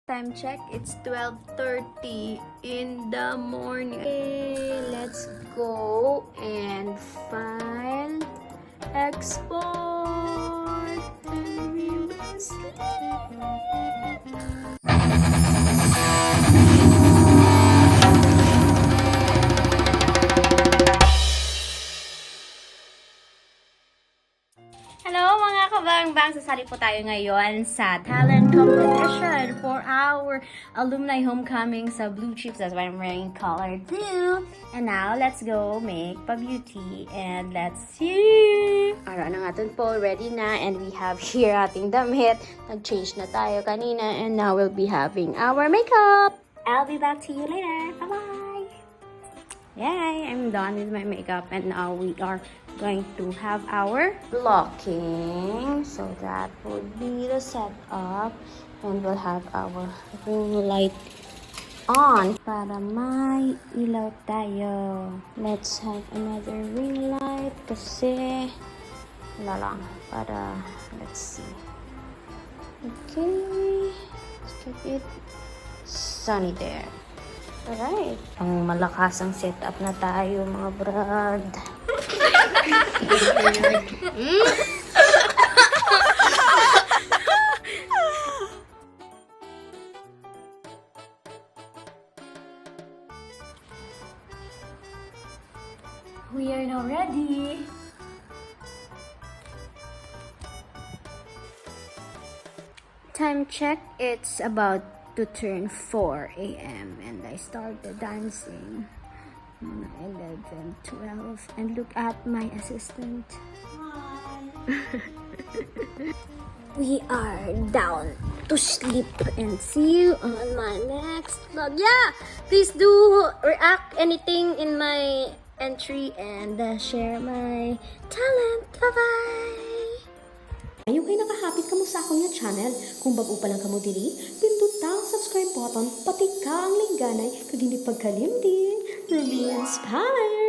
Time check, it's 12:30 in the morning. Okay, let's go and file export and we will sleep. Hello mga kabang-bang! Sasali po tayo ngayon sa talent competition for our alumni homecoming sa Bluechips. That's why I'm wearing color blue. And now, let's go make pa-beauty. And let's see! Araw na nga po, ready na. And we have here ating damit. Nag-change na tayo kanina. And now we'll be having our makeup. I'll be back to you later. Bye-bye! Yay! I'm done with my makeup. And now we are going to have our blocking, so that would be the setup, and we'll have our ring light on para may ilaw tayo. Let's have another ring light kasi wala lang para let's see. Okay, let's keep it sunny there. Alright, pang malakas ang setup na tayo mga brad. We are now ready. Time check, it's about to turn 4 a.m. and I started dancing. 11, 12, and look at my assistant. Hi. We are down to sleep and see you on my next vlog. Yeah, please do react anything in my entry and share my talent. Bye-bye! Ayaw kayo nakahapit kamo sa akong nga channel. Kung bago pa lang kamo diri, pindot ang subscribe button, pati ka ang lingganay, kag hindi pagkalimtin. Rubeinspired!